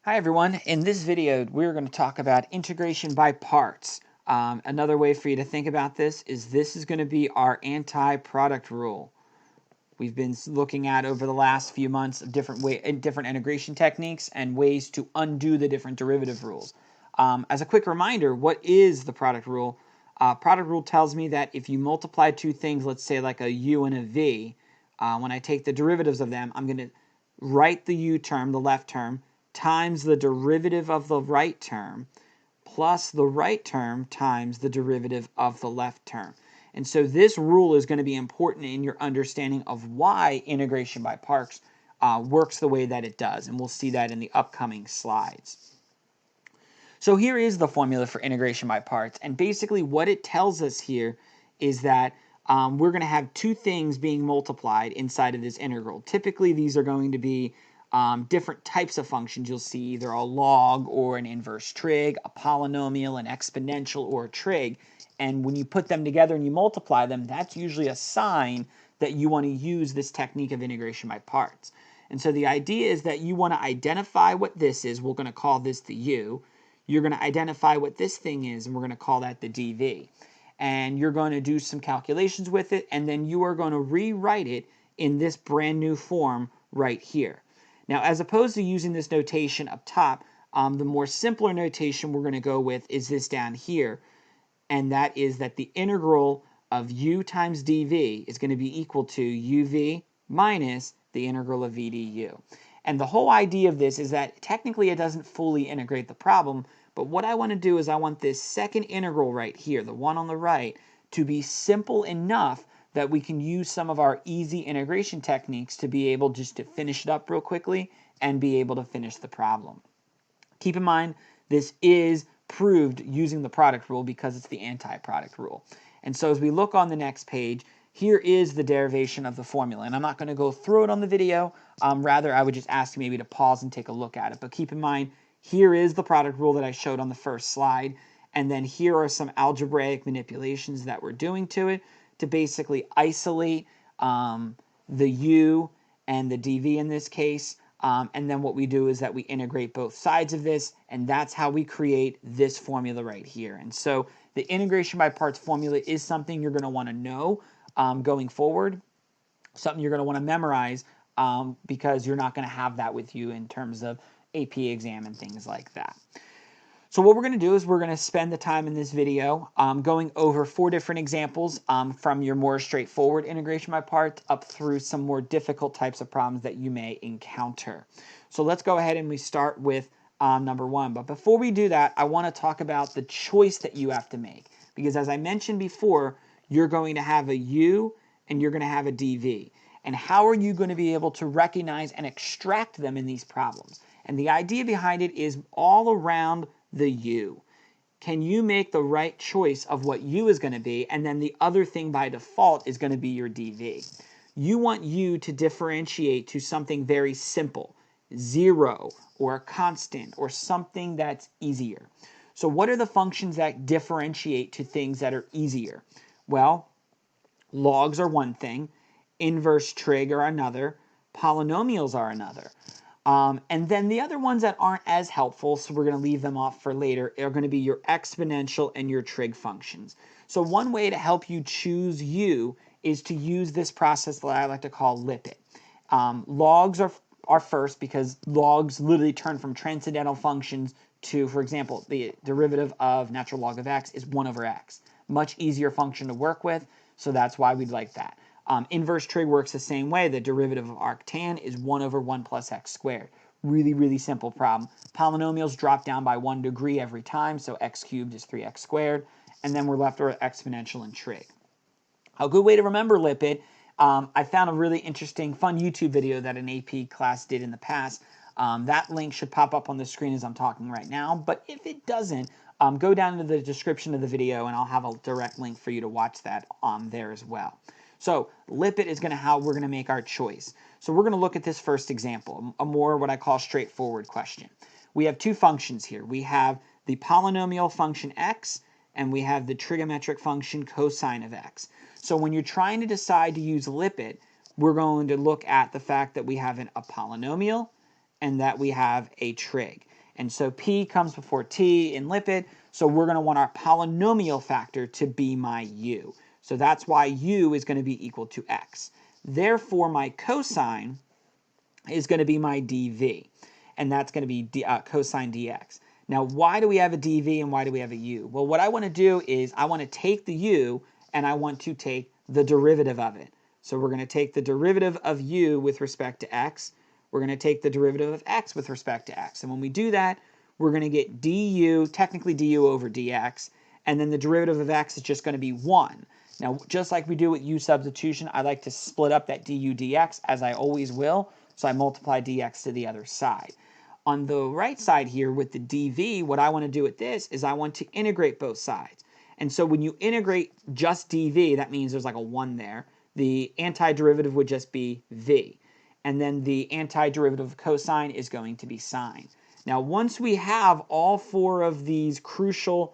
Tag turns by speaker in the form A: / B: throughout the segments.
A: Hi everyone, in this video we're going to talk about integration by parts. Another way for you to think about this is going to be our anti-product rule. We've been looking at over the last few months of different integration techniques and ways to undo the different derivative rules. As a quick reminder, what is the product rule? Product rule tells me that if you multiply two things, let's say like a u and a v, when I take the derivatives of them, I'm going to write the u term, the left term, times the derivative of the right term plus the right term times the derivative of the left term. And so this rule is going to be important in your understanding of why integration by parts works the way that it does. And we'll see that in the upcoming slides. So here is the formula for integration by parts. And basically what it tells us here is that we're going to have two things being multiplied inside of this integral. Typically these are going to be different types of functions. You'll see either a log or an inverse trig, a polynomial, an exponential, or a trig. And when you put them together and you multiply them, that's usually a sign that you want to use this technique of integration by parts. And so the idea is that you want to identify what this is. We're going to call this the u. You're going to identify what this thing is, and we're going to call that the dv. And you're going to do some calculations with it, and then you are going to rewrite it in this brand new form right here. Now, as opposed to using this notation up top, the more simpler notation we're going to go with is this down here, and that is that the integral of u times dv is going to be equal to uv minus the integral of v du. And the whole idea of this is that technically it doesn't fully integrate the problem, but what I want to do is I want this second integral right here, the one on the right, to be simple enough that we can use some of our easy integration techniques to be able just to finish it up real quickly and be able to finish the problem. Keep in mind, this is proved using the product rule because it's the anti-product rule. And so as we look on the next page, here is the derivation of the formula. And I'm not going to go through it on the video. Rather, I would just ask you maybe to pause and take a look at it. But keep in mind, here is the product rule that I showed on the first slide. And then here are some algebraic manipulations that we're doing to it to basically isolate the u and the dv in this case. And then what we do is that we integrate both sides of this, and that's how we create this formula right here. And so the integration by parts formula is something you're going to want to know going forward, something you're going to want to memorize because you're not going to have that with you in terms of AP exam and things like that. So what we're going to do is we're going to spend the time in this video going over 4 different examples from your more straightforward integration by parts up through some more difficult types of problems that you may encounter. So let's go ahead and we start with number 1. But before we do that, I want to talk about the choice that you have to make. Because as I mentioned before, you're going to have a u and you're going to have a dv. And how are you going to be able to recognize and extract them in these problems? And the idea behind it is all around the u. Can you make the right choice of what u is going to be, and then the other thing by default is going to be your dv. You want u to differentiate to something very simple, 0 or a constant or something that's easier. So what are the functions that differentiate to things that are easier? Well, logs are one thing, inverse trig are another, polynomials are another. And then the other ones that aren't as helpful, so we're going to leave them off for later, are going to be your exponential and your trig functions. So one way to help you choose u is to use this process that I like to call lipit. Logs are first because logs literally turn from transcendental functions to, for example, the derivative of natural log of x is 1 over x. Much easier function to work with, so that's why we'd like that. Inverse trig works the same way. The derivative of arctan is 1 over 1 plus x squared. Really, really simple problem. Polynomials drop down by 1 degree every time, so x cubed is 3x squared. And then we're left with exponential and trig. A good way to remember lipid, I found a really interesting, fun YouTube video that an AP class did in the past. That link should pop up on the screen as I'm talking right now, but if it doesn't, go down into the description of the video and I'll have a direct link for you to watch that there as well. So lipid is how we're going to make our choice. So we're going to look at this first example, a more what I call straightforward question. We have 2 functions here. We have the polynomial function x and we have the trigonometric function cosine of x. So when you're trying to decide to use lipid, we're going to look at the fact that we have a polynomial and that we have a trig. And so p comes before t in lipid, so we're going to want our polynomial factor to be my u. So that's why u is going to be equal to x. Therefore, my cosine is going to be my dv, and that's going to be cosine dx. Now, why do we have a dv and why do we have a u? Well, what I want to do is I want to take the u and I want to take the derivative of it. So we're going to take the derivative of u with respect to x. We're going to take the derivative of x with respect to x. And when we do that, we're going to get du, technically du over dx, and then the derivative of x is just going to be 1. Now, just like we do with u substitution, I like to split up that du dx, as I always will, so I multiply dx to the other side. On the right side here with the dv, what I want to do with this is I want to integrate both sides. And so when you integrate just dv, that means there's like a 1 there. The antiderivative would just be v. And then the antiderivative of cosine is going to be sine. Now, once we have all 4 of these crucial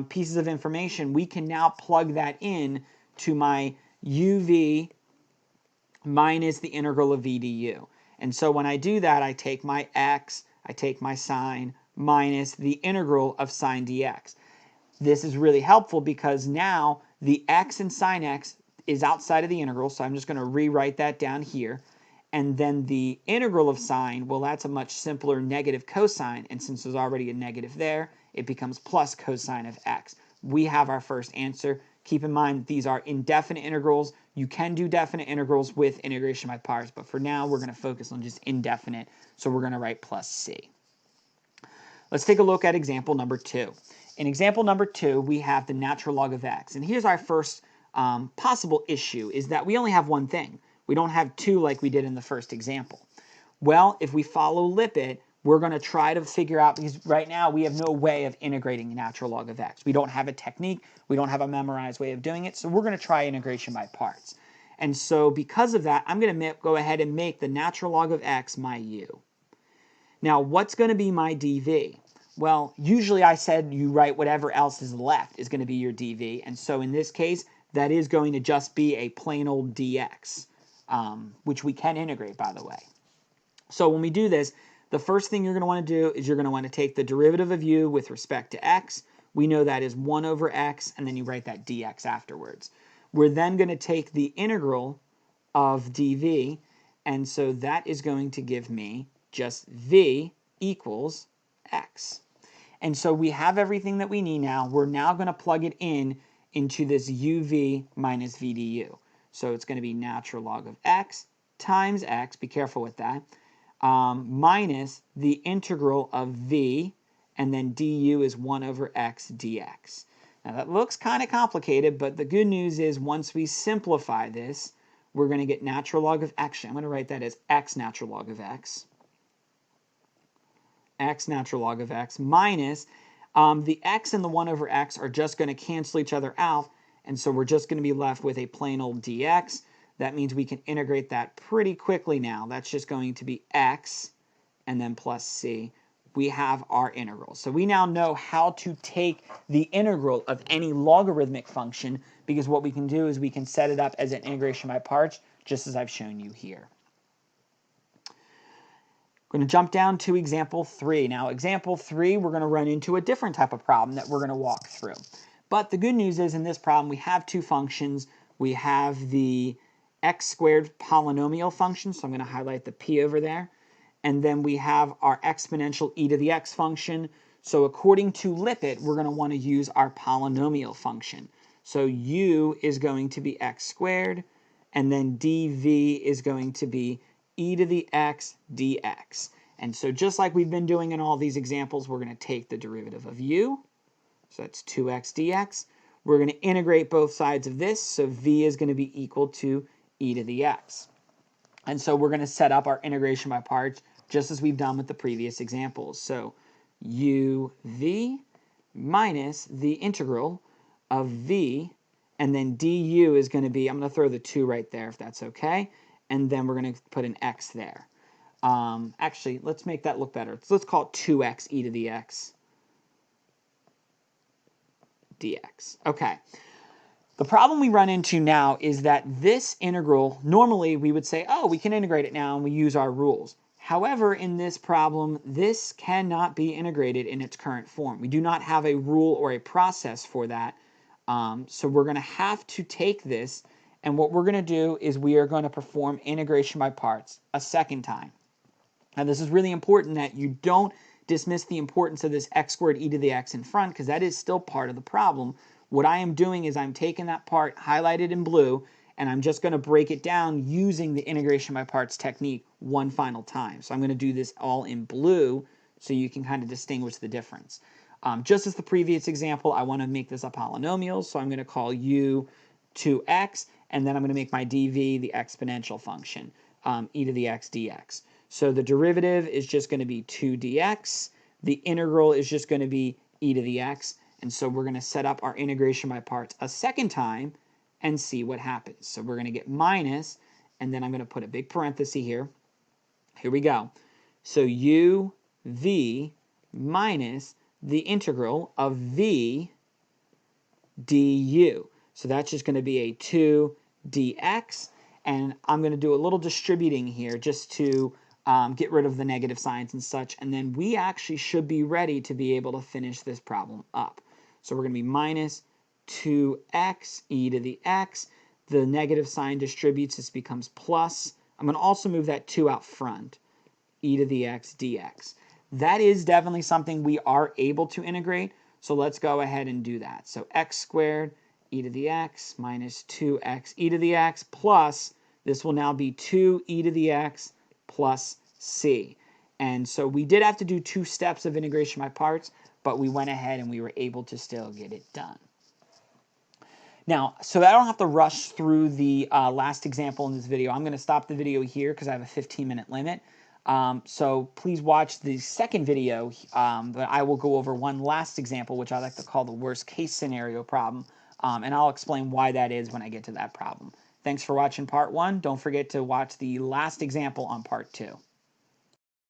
A: pieces of information, we can now plug that in to my uv minus the integral of v du. And so when I do that, I take my x, I take my sine, minus the integral of sine dx. This is really helpful because now the x and sine x is outside of the integral, so I'm just going to rewrite that down here. And then the integral of sine, well, that's a much simpler negative cosine, and since there's already a negative there, it becomes plus cosine of x. We have our first answer. Keep in mind that these are indefinite integrals. You can do definite integrals with integration by parts, but for now, we're going to focus on just indefinite, so we're going to write plus c. Let's take a look at example number 2. In example number 2, we have the natural log of x, and here's our first possible issue, is that we only have one thing. We don't have 2 like we did in the first example. Well, if we follow lipid, we're going to try to figure out, because right now we have no way of integrating a natural log of x. We don't have a technique, we don't have a memorized way of doing it, so we're going to try integration by parts. And so because of that, I'm going to go ahead and make the natural log of x my u. Now, what's going to be my dv? Well, usually I said you write whatever else is left is going to be your dv, and so in this case, that is going to just be a plain old dx, which we can integrate, by the way. So when we do this, the first thing you're going to want to do is you're going to want to take the derivative of u with respect to x. We know that is 1 over x, and then you write that dx afterwards. We're then going to take the integral of dv, and so that is going to give me just v equals x. And so we have everything that we need now. We're now going to plug it in into this uv minus v du. So it's going to be natural log of x times x, be careful with that, minus the integral of v, and then du is 1 over x dx. Now that looks kind of complicated, but the good news is once we simplify this, we're going to get natural log of x. I'm going to write that as x natural log of x. X natural log of x minus the x and the 1 over x are just going to cancel each other out, and so we're just going to be left with a plain old dx. That means we can integrate that pretty quickly now. That's just going to be x and then plus c. We have our integral. So we now know how to take the integral of any logarithmic function, because what we can do is we can set it up as an integration by parts, just as I've shown you here. We're going to jump down to example 3. Now, example 3, we're going to run into a different type of problem that we're going to walk through. But the good news is in this problem, we have 2 functions. We have the x squared polynomial function, so I'm going to highlight the p over there. And then we have our exponential e to the x function. So according to lipid, we're going to want to use our polynomial function. So u is going to be x squared, and then dv is going to be e to the x dx. And so just like we've been doing in all these examples, we're going to take the derivative of u, so that's 2x dx. We're going to integrate both sides of this, so v is going to be equal to e to the x. And so we're going to set up our integration by parts just as we've done with the previous examples. So uv minus the integral of v, and then du is going to be, I'm going to throw the 2 right there if that's okay, and then we're going to put an x there. Actually, let's make that look better. So let's call it 2x e to the x dx. Okay. The problem we run into now is that this integral, normally we would say, oh, we can integrate it now and we use our rules. However, in this problem, this cannot be integrated in its current form. We do not have a rule or a process for that. So we're going to have to take this, and what we're going to do is we are going to perform integration by parts a second time. Now, this is really important that you don't dismiss the importance of this x squared e to the x in front, because that is still part of the problem. What I am doing is I'm taking that part highlighted in blue, and I'm just going to break it down using the integration by parts technique one final time. So I'm going to do this all in blue so you can kind of distinguish the difference. Just as the previous example, I want to make this a polynomial, so I'm going to call u 2x, and then I'm going to make my dv the exponential function, e to the x dx. So the derivative is just going to be 2 dx. The integral is just going to be e to the x. And so we're going to set up our integration by parts a second time and see what happens. So we're going to get minus, and then I'm going to put a big parenthesis here. Here we go. So u v minus the integral of v du. So that's just going to be a 2 dx. And I'm going to do a little distributing here just to get rid of the negative signs and such, and then we actually should be ready to be able to finish this problem up. So we're going to be minus 2x e to the x. The negative sign distributes, this becomes plus. I'm going to also move that 2 out front, e to the x dx. That is definitely something we are able to integrate, so let's go ahead and do that. So x squared e to the x minus 2x e to the x plus, this will now be 2 e to the x plus c. And so we did have to do 2 steps of integration by parts, but we went ahead and we were able to still get it done. Now, so I don't have to rush through the last example in this video. I'm going to stop the video here because I have a 15-minute limit. So please watch the second video, but I will go over one last example, which I like to call the worst case scenario problem, and I'll explain why that is when I get to that problem. Thanks for watching part 1. Don't forget to watch the last example on part 2.